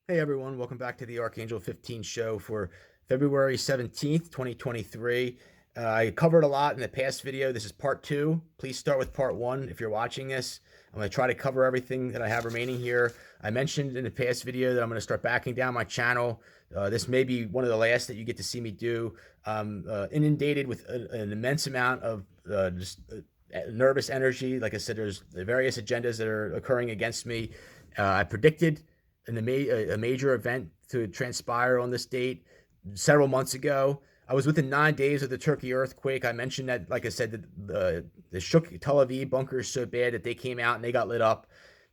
Hey everyone, welcome back to the Archangel 15 show for February 17th, 2023. I covered a lot in the past video. This is part two. Please start with part one if you're watching this. I'm going to try to cover everything that I have remaining here. I mentioned in the past video that I'm going to start backing down my channel. This may be one of the last that you get to see me do. Inundated with an immense amount of nervous energy. Like I said, there's various agendas that are occurring against me. I predicted a major event to transpire on this date several months ago. I was within 9 days of the Turkey earthquake. I mentioned that, like I said, the shook Tel Aviv bunkers so bad that they came out and they got lit up.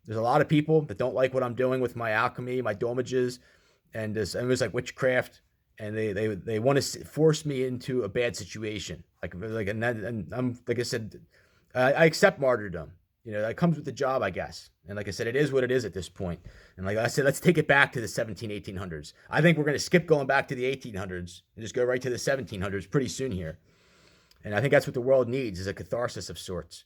There's a lot of people that don't like what I'm doing with my alchemy, my domages, and it was like witchcraft, and they want to force me into a bad situation. And I'm like I said, I accept martyrdom. You know, that comes with the job, I guess. And like I said, it is what it is at this point. And like I said, let's take it back to the 1800s. I think we're going to skip going back to the 1800s and just go right to the 1700s pretty soon here. And I think that's what the world needs, is a catharsis of sorts.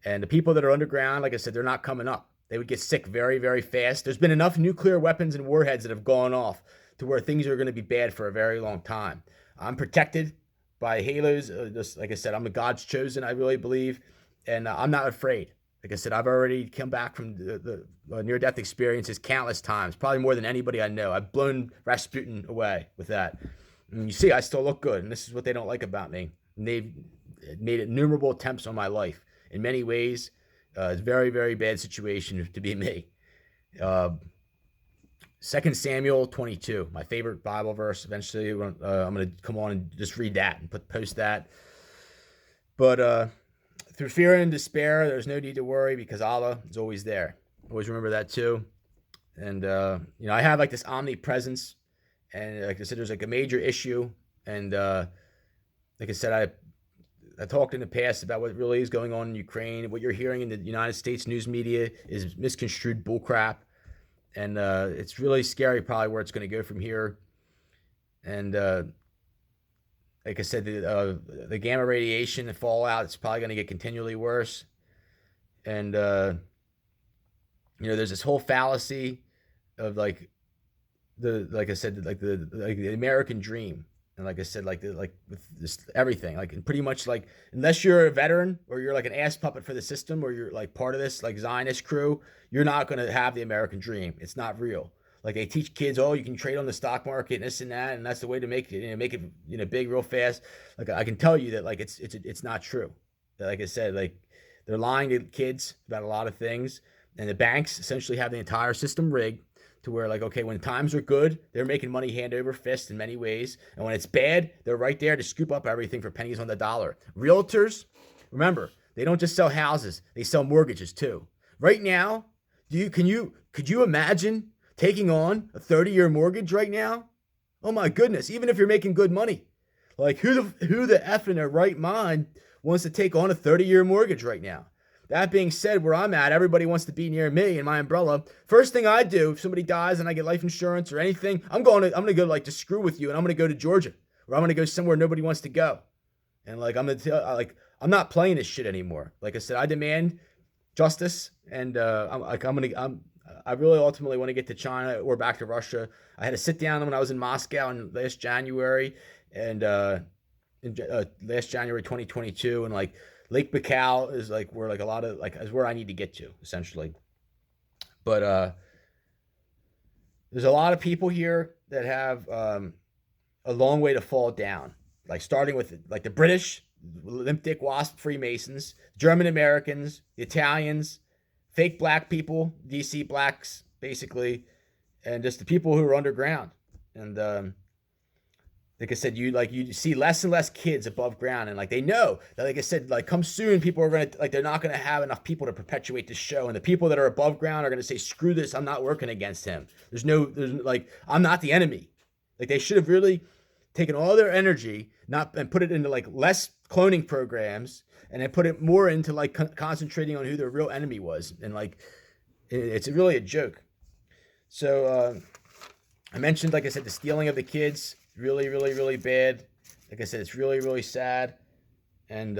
And the people that are underground, like I said, they're not coming up. They would get sick very, very fast. There's been enough nuclear weapons and warheads that have gone off to where things are going to be bad for a very long time. I'm protected by halos. Just like I said, I'm the God's chosen, I really believe. And I'm not afraid. Like I said, I've already come back from the near-death experiences countless times, probably more than anybody I know. I've blown Rasputin away with that. And you see, I still look good, and this is what they don't like about me. And they've made innumerable attempts on my life. In many ways, it's a very, very bad situation to be me. Uh, 2 Samuel 22, my favorite Bible verse. Eventually, I'm going to come on and just read that and post that. But through fear and despair, there's no need to worry because Allah is always there. Always remember that too. And I have like this omnipresence, and like I said, there's like a major issue, and like I said, I talked in the past about what really is going on in Ukraine. What you're hearing in the United States news media is misconstrued bullcrap, and it's really scary, probably where it's going to go from here. And like I said, the gamma radiation and fallout, it's probably going to get continually worse. And there's this whole fallacy of like I said, like the American dream, and like I said, with this everything, like pretty much like unless you're a veteran or you're like an ass puppet for the system or you're like part of this like Zionist crew, you're not going to have the American dream. It's not real. Like they teach kids, oh, you can trade on the stock market and this and that, and that's the way to make it, big real fast. Like I can tell you that like it's not true. Like I said, like they're lying to kids about a lot of things, and the banks essentially have the entire system rigged to where like, okay, when times are good, they're making money hand over fist in many ways, and when it's bad, they're right there to scoop up everything for pennies on the dollar. Realtors, remember, they don't just sell houses; they sell mortgages too. Right now, could you imagine taking on a 30-year mortgage right now? Oh my goodness, even if you're making good money. Like who the F in their right mind wants to take on a 30-year mortgage right now? That being said, where I'm at, everybody wants to be near me and my umbrella. First thing I do, if somebody dies and I get life insurance or anything, I'm gonna go like to screw with you, and I'm gonna go to Georgia, or I'm gonna go somewhere nobody wants to go. And like I'm not playing this shit anymore. Like I said, I demand justice, and I really ultimately want to get to China or back to Russia. I had to sit down when I was in Moscow in last January, and last January 2022, and like Lake Baikal is like where like a lot of like is where I need to get to essentially. But there's a lot of people here that have a long way to fall down. Like starting with like the British, limp dick wasp Freemasons, German Americans, the Italians, fake black people, DC blacks basically, and just the people who are underground. And like I said, you see less and less kids above ground, and like they know that, like I said, like come soon, people are gonna like they're not gonna have enough people to perpetuate this show, and the people that are above ground are gonna say, screw this, I'm not working against him. There's like I'm not the enemy. Like they should have really taken all their energy not and put it into like less cloning programs, and then put it more into like concentrating on who their real enemy was, and like it's really a joke. So I mentioned, like I said, the stealing of the kids. Really, really, really bad. Like I said, it's really, really sad. And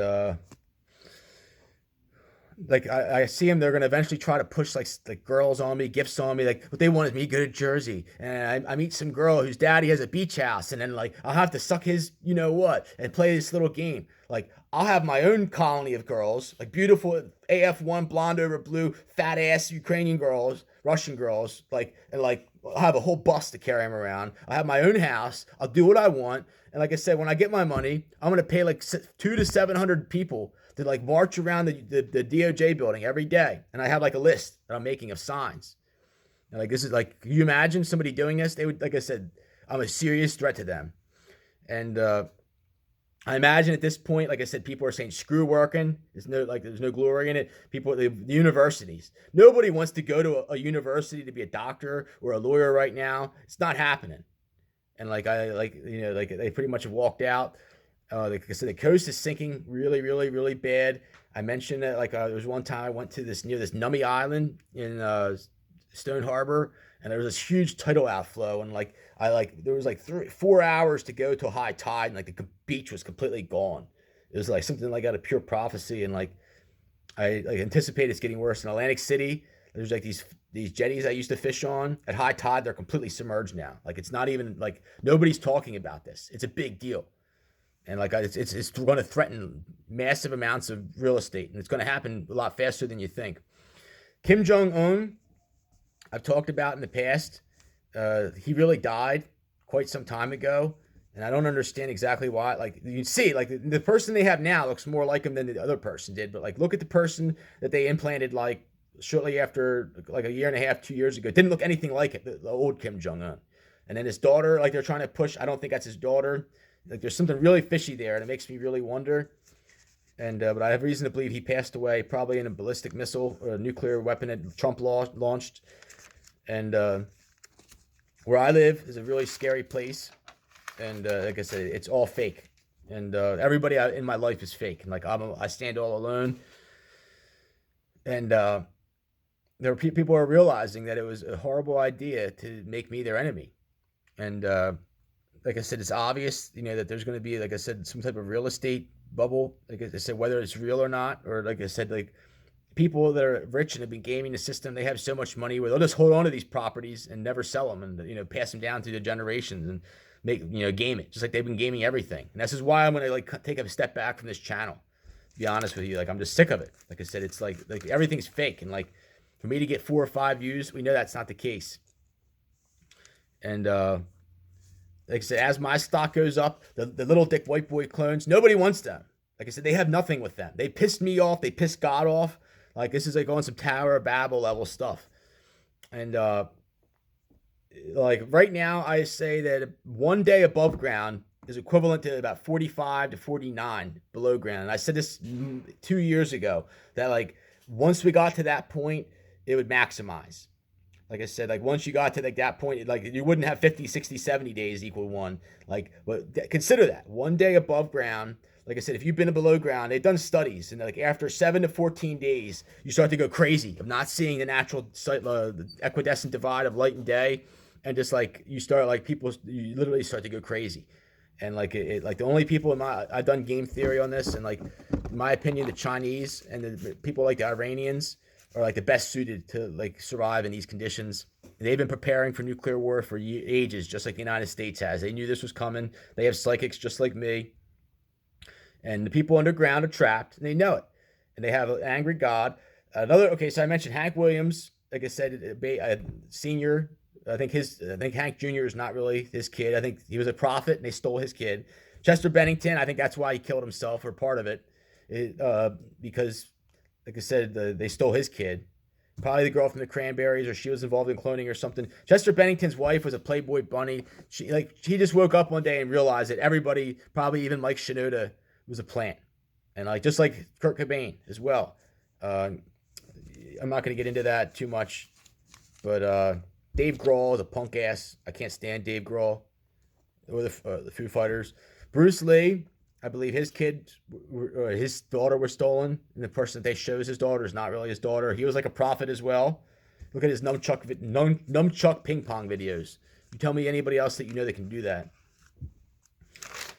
Like I see them, they're gonna eventually try to push like girls on me, gifts on me. Like what they want is me to go to Jersey, and I meet some girl whose daddy has a beach house, and then like I'll have to suck his you know what and play this little game. Like I'll have my own colony of girls, like beautiful AF1 blonde over blue, fat ass Ukrainian girls, Russian girls, like and like I'll have a whole bus to carry them around. I'll have my own house. I'll do what I want, and like I said, when I get my money, I'm gonna pay like 200 to 700 people to like march around the DOJ building every day. And I have like a list that I'm making of signs. And like this is like, can you imagine somebody doing this? They would, like I said, I'm a serious threat to them. And I imagine at this point, like I said, people are saying screw working. There's no glory in it. People, the universities, nobody wants to go to a university to be a doctor or a lawyer right now. It's not happening. And like they pretty much have walked out. Like I said, the coast is sinking really, really, really bad. I mentioned that there was one time I went to near this Nummy Island in Stone Harbor, and there was this huge tidal outflow, and there was like 4 hours to go to high tide, and like the beach was completely gone. It was like something like out of pure prophecy, and like I anticipate it's getting worse in Atlantic City. There's like these jetties I used to fish on at high tide. They're completely submerged now. Like it's not even like nobody's talking about this. It's a big deal. And like it's going to threaten massive amounts of real estate, and it's going to happen a lot faster than you think. Kim Jong-un, I've talked about in the past. He really died quite some time ago, and I don't understand exactly why. Like you can see, like the person they have now looks more like him than the other person did. But like look at the person that they implanted like shortly after, like a year and a half, 2 years ago. It didn't look anything like it, the old Kim Jong-un. And then his daughter, like they're trying to push. I don't think that's his daughter. Like there's something really fishy there, and it makes me really wonder. And but I have reason to believe he passed away, probably in a ballistic missile or a nuclear weapon that Trump launched. And where I live is a really scary place, and like I said, it's all fake. And everybody in my life is fake. And like I stand all alone. And there are people are realizing that it was a horrible idea to make me their enemy. And like I said, it's obvious, that there's going to be, like I said, some type of real estate bubble. Like I said, whether it's real or not, or like I said, like people that are rich and have been gaming the system, they have so much money where they'll just hold on to these properties and never sell them, and pass them down through the generations and make game it just like they've been gaming everything. And this is why I'm going to like take a step back from this channel. To be honest with you, like I'm just sick of it. Like I said, it's like everything's fake, and like for me to get 4 or 5 views, we know that's not the case. And like I said, as my stock goes up, the little dick white boy clones, nobody wants them. Like I said, they have nothing with them. They pissed me off. They pissed God off. Like this is like on some Tower of Babel level stuff. And like right now, I say that 1 day above ground is equivalent to about 45 to 49 below ground. And I said this 2 years ago, that like once we got to that point, it would maximize. Like I said, like once you got to like that point, like you wouldn't have 50, 60, 70 days equal 1. Like, but consider that 1 day above ground. Like I said, if you've been below ground, they've done studies, and like after 7 to 14 days, you start to go crazy of not seeing the natural the equidistant divide of light and day, and just like you literally start to go crazy. And like like the only people I've done game theory on this, and like in my opinion, the Chinese and the people like the Iranians are like the best suited to like survive in these conditions. They've been preparing for nuclear war for ages, just like the United States has. They knew this was coming. They have psychics just like me. And the people underground are trapped, and they know it. And they have an angry God. So I mentioned Hank Williams. Like I said, a senior. I think Hank Jr. is not really his kid. I think he was a prophet, and they stole his kid. Chester Bennington, I think that's why he killed himself, or part of it, because, like I said, they stole his kid. Probably the girl from the Cranberries, or she was involved in cloning or something. Chester Bennington's wife was a Playboy bunny. She just woke up one day and realized that everybody, probably even Mike Shinoda, was a plant. And like just like Kurt Cobain as well. I'm not going to get into that too much, but Dave Grohl is a punk ass. I can't stand Dave Grohl or the Foo Fighters. Bruce Lee, I believe his his daughter was stolen, and the person that they show as his daughter is not really his daughter. He was like a prophet as well. Look at his nunchuck ping pong videos. You tell me anybody else that that can do that.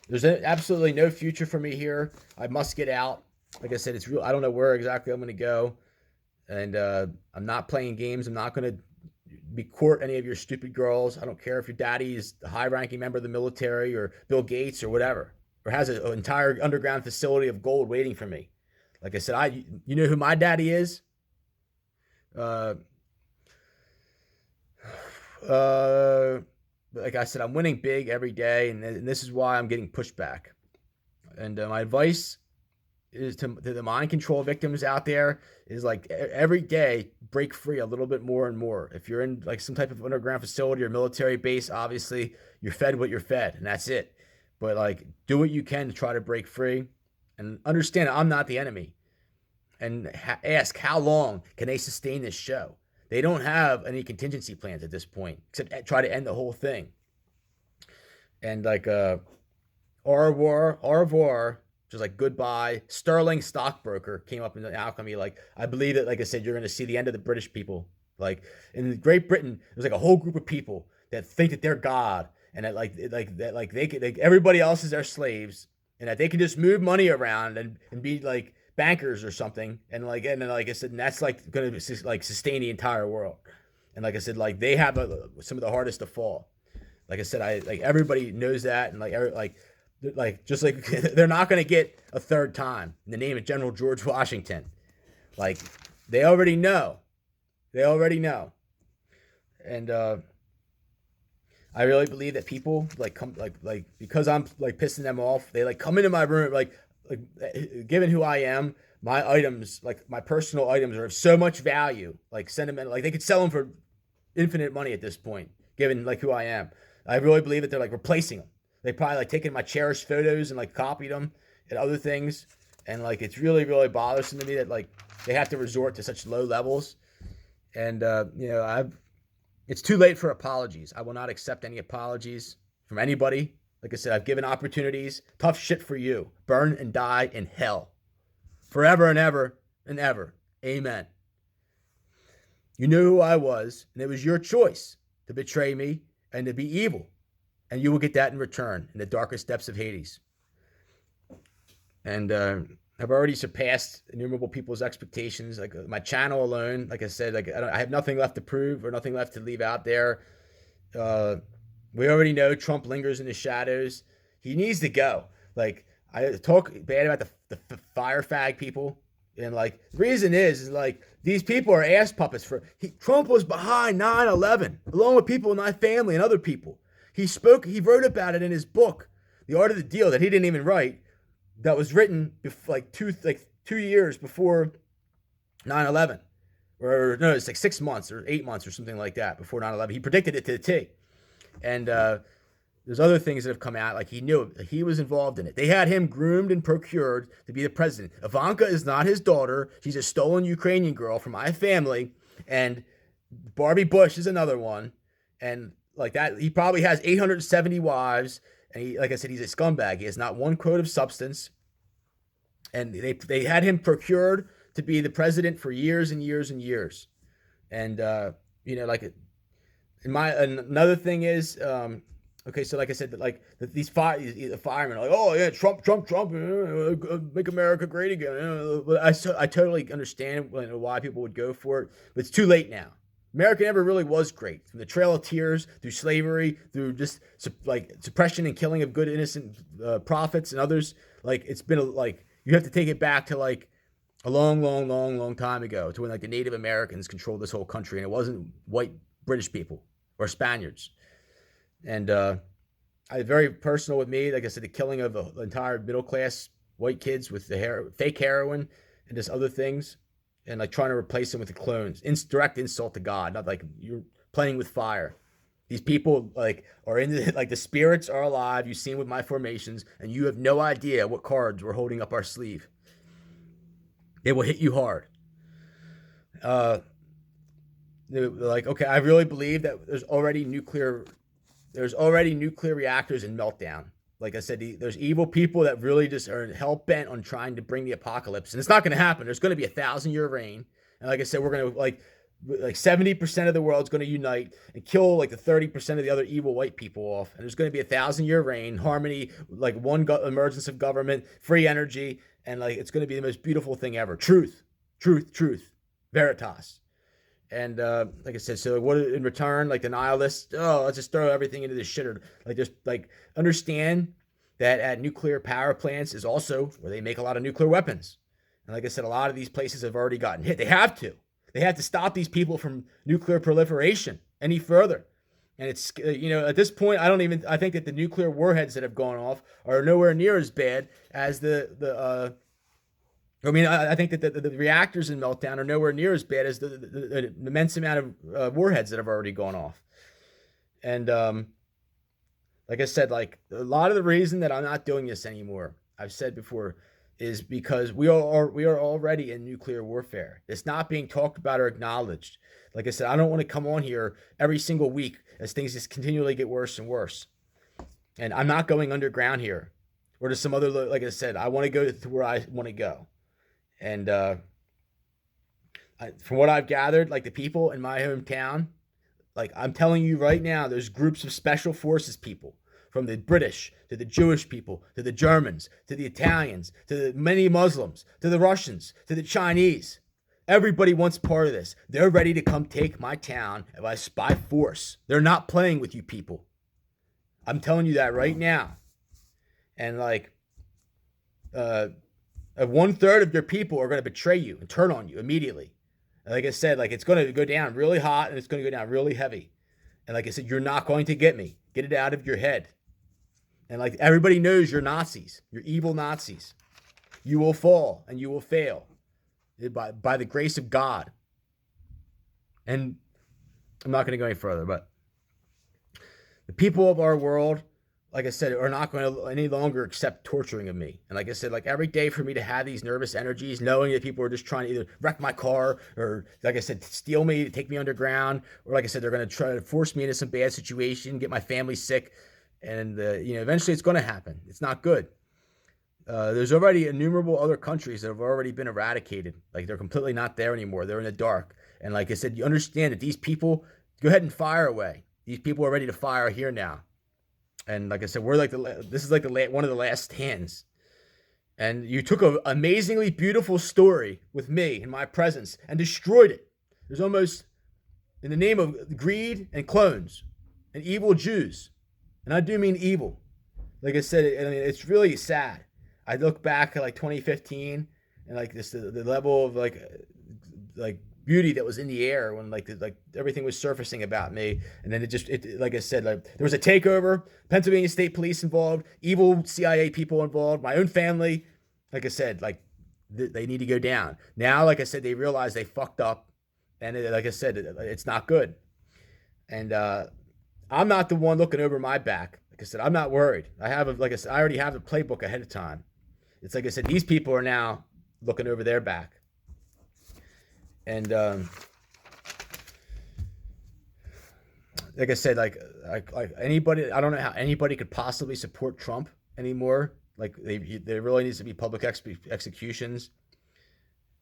There's absolutely no future for me here. I must get out. Like I said, it's real. I don't know where exactly I'm going to go, and I'm not playing games. I'm not going to be court any of your stupid girls. I don't care if your daddy is a high-ranking member of the military or Bill Gates or whatever, or has an entire underground facility of gold waiting for me. Like I said, you know who my daddy is? Uh, like I said, I'm winning big every day, and this is why I'm getting pushed back. And my advice is to the mind control victims out there is like every day break free a little bit more and more. If you're in like some type of underground facility or military base, obviously you're fed what you're fed, and that's it. But like do what you can to try to break free, and understand I'm not the enemy. And ask how long can they sustain this show. They don't have any contingency plans at this point except try to end the whole thing. And like au revoir, just like goodbye. Sterling stockbroker came up in the alchemy. Like I believe that, like I said, you're going to see the end of the British people. Like in Great Britain, there's like a whole group of people that think that they're God, and that like they could, like everybody else is their slaves, and that they can just move money around and be like bankers or something, and then like I said, and that's like going to like sustain the entire world. And like I said, like they have some of the hardest to fall. Like I said, I like everybody knows that, and like just like they're not going to get a third time in the name of General George Washington. Like they already know. They already know. And I really believe that people like come like because I'm like pissing them off, they like come into my room like given who I am, my items, like my personal items are of so much value, like sentimental, like they could sell them for infinite money at this point, given like who I am. I really believe that they're like replacing them. They probably like taken my cherished photos and like copied them and other things. And like it's really, really bothersome to me that like they have to resort to such low levels. And it's too late for apologies. I will not accept any apologies from anybody. Like I said, I've given opportunities. Tough shit for you. Burn and die in hell. Forever and ever and ever. Amen. You knew who I was, and it was your choice to betray me and to be evil. And you will get that in return in the darkest depths of Hades. And I've already surpassed innumerable people's expectations. Like my channel alone, like I said, like I have nothing left to prove or nothing left to leave out there. We already know Trump lingers in the shadows. He needs to go. Like I talk bad about the fire fag people, and like the reason is like these people are ass puppets for. Trump was behind 9/11, along with people in my family and other people. He wrote about it in his book, The Art of the Deal, that he didn't even write. That was written like 2 years before 9/11, or no, it's like 6 months or 8 months or something like that before 9/11. He predicted it to the T. And there's other things that have come out, like he knew it. He was involved in it. They had him groomed and procured to be the president. Ivanka is not his daughter. She's a stolen Ukrainian girl from my family. And Barbie Bush is another one. And like that, he probably has 870 wives. And he, like I said, he's a scumbag. He has not one quote of substance. And they had him procured to be the president for years and years and years. And, like another thing is, okay, so like I said, like these firemen are like, oh yeah, Trump, make America great again. But I totally understand why people would go for it, but it's too late now. America never really was great. From the Trail of Tears, through slavery, through just like suppression and killing of good innocent prophets and others. Like it's been like you have to take it back to like a long time ago, to when like the Native Americans controlled this whole country, and it wasn't white British people or Spaniards. And very personal with me. Like I said, the killing of the entire middle class white kids with the fake heroin and just other things, and like trying to replace them with the clones. Direct insult to God. Not like you're playing with fire. These people like are in the, like the spirits are alive. You've seen with my formations, and you have no idea what cards we're holding up our sleeve. It will hit you hard. Like, okay, I really believe that there's already nuclear reactors in meltdown. Like I said, there's evil people that really just are hell-bent on trying to bring the apocalypse. And it's not going to happen. There's going to be 1,000-year reign. And like I said, we're going to like 70% of the world's going to unite and kill like the 30% of the other evil white people off. And there's going to be 1,000-year reign, harmony, like one emergence of government, free energy. and like it's going to be the most beautiful thing ever. Truth, truth, truth, veritas. And like I said, so what in return, like the nihilists, oh, let's just throw everything into the shitter. Like just like understand that at nuclear power plants is also where they make a lot of nuclear weapons. And like I said, a lot of these places have already gotten hit. They have to. They have to stop these people from nuclear proliferation any further. And it's, at this point, I think that the nuclear warheads that have gone off are nowhere near as bad as I think that the reactors in Meltdown are nowhere near as bad as the immense amount of warheads that have already gone off. And like I said, like a lot of the reason that I'm not doing this anymore, I've said before, is because we are already in nuclear warfare. It's not being talked about or acknowledged. Like I said, I don't want to come on here every single week as things just continually get worse and worse. And I'm not going underground here or to some other, like I said, I want to go to where I want to go. And from what I've gathered, like the people in my hometown, like I'm telling you right now, there's groups of special forces people, from the British to the Jewish people to the Germans to the Italians to the many Muslims to the Russians to the Chinese. Everybody wants part of this. They're ready to come take my town by force. They're not playing with you people. I'm telling you that right now. And like, 1/3 of your people are going to betray you and turn on you immediately. And like I said, like it's going to go down really hot and it's going to go down really heavy. And like I said, you're not going to get me. Get it out of your head. And like everybody knows you're Nazis. You're evil Nazis. You will fall and you will fail by the grace of God. And I'm not going to go any further, but the people of our world, like I said, are not going to any longer accept torturing of me. And like I said, like every day for me to have these nervous energies, knowing that people are just trying to either wreck my car or, like I said, steal me, take me underground, or like I said, they're going to try to force me into some bad situation, get my family sick. And, eventually it's going to happen. It's not good. There's already innumerable other countries that have already been eradicated. Like they're completely not there anymore. They're in the dark. And like I said, you understand that these people, go ahead and fire away. These people are ready to fire here now. And like I said, this is like one of the last stands. And you took an amazingly beautiful story with me in my presence and destroyed it. There's almost, in the name of greed and clones and evil Jews. And I do mean evil. Like I said, it's really sad. I look back at like 2015 and like the level of like beauty that was in the air when like everything was surfacing about me. And then it like I said, like there was a takeover, Pennsylvania State Police involved, evil CIA people involved, my own family. Like I said, like they need to go down. Now, like I said, they realize they fucked up. And like I said, it's not good. And I'm not the one looking over my back. Like I said, I'm not worried. I already have the playbook ahead of time. It's like I said, these people are now looking over their back. And like I said, like anybody, I don't know how anybody could possibly support Trump anymore. Like there really needs to be public executions.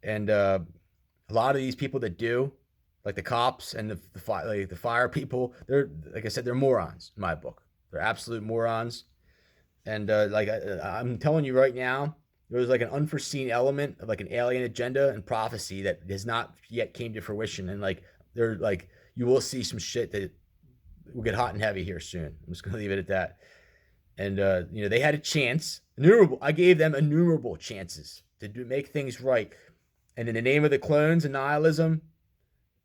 And a lot of these people that do, like the cops and the fire people, they're, like I said, they're morons in my book. They're absolute morons. And I'm telling you right now, there was like an unforeseen element of like an alien agenda and prophecy that has not yet came to fruition. And like they're like, you will see some shit that will get hot and heavy here soon. I'm just gonna leave it at that. And they had a chance, I gave them innumerable chances to make things right. And in the name of the clones and nihilism,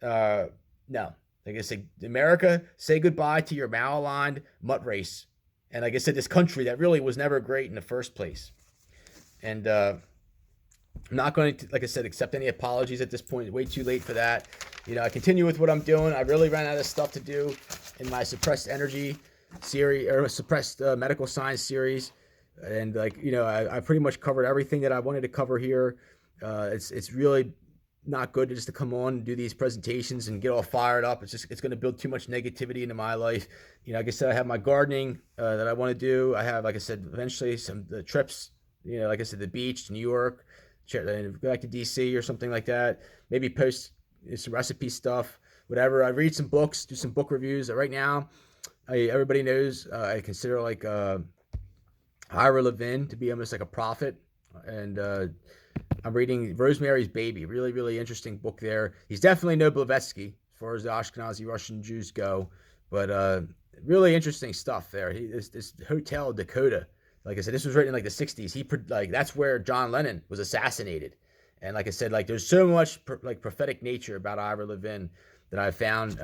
no. Like I said, America, say goodbye to your malaligned mutt race. And like I said, this country that really was never great in the first place. And I'm not going to, like I said, accept any apologies at this point. It's way too late for that. I continue with what I'm doing. I really ran out of stuff to do in my suppressed energy series or suppressed medical science series. And I pretty much covered everything that I wanted to cover here. It's really not good just to come on and do these presentations and get all fired up. It's going to build too much negativity into my life. Like I said, I have my gardening that I want to do. I have, like I said, eventually some trips, like I said, the beach to New York, go back to DC or something like that. Maybe post some recipe stuff, whatever. I read some books, do some book reviews. Right now, everybody knows I consider like Ira Levin to be almost like a prophet And I'm reading Rosemary's Baby. Really, really interesting book there. He's definitely no Blavatsky as far as the Ashkenazi Russian Jews go, but really interesting stuff there. This Hotel Dakota, like I said, this was written in like the 60s. That's where John Lennon was assassinated. And like I said, like there's so much like prophetic nature about Ira Levin that I found.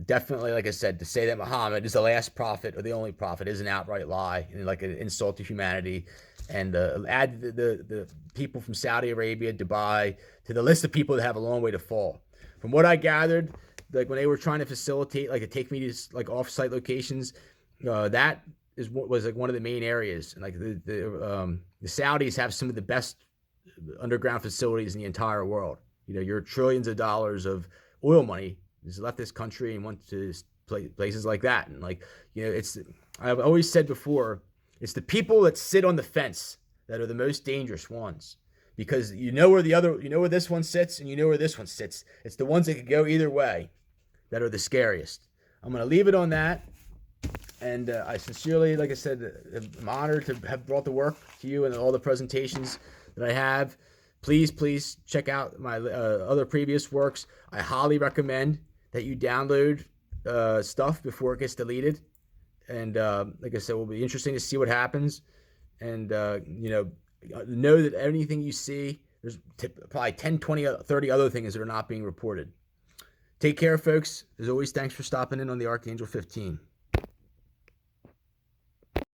Definitely, like I said, to say that Muhammad is the last prophet or the only prophet is an outright lie and like an insult to humanity. And add the people from Saudi Arabia, Dubai to the list of people that have a long way to fall. From what I gathered, like when they were trying to facilitate, like to take me to like off-site locations, that is what was like one of the main areas. And like the Saudis have some of the best underground facilities in the entire world. You know, your trillions of dollars of oil money has left this country and went to places like that. And like, you know, I've always said before, it's the people that sit on the fence that are the most dangerous ones, because you know where this one sits and you know where this one sits. It's the ones that could go either way that are the scariest. I'm going to leave it on that. And I sincerely, like I said, am honored to have brought the work to you and all the presentations that I have. Please check out my other previous works. I highly recommend that you download stuff before it gets deleted. And like I said, it will be interesting to see what happens. And, know that anything you see, there's probably 10, 20, 30 other things that are not being reported. Take care, folks. As always, thanks for stopping in on the Archangel 15.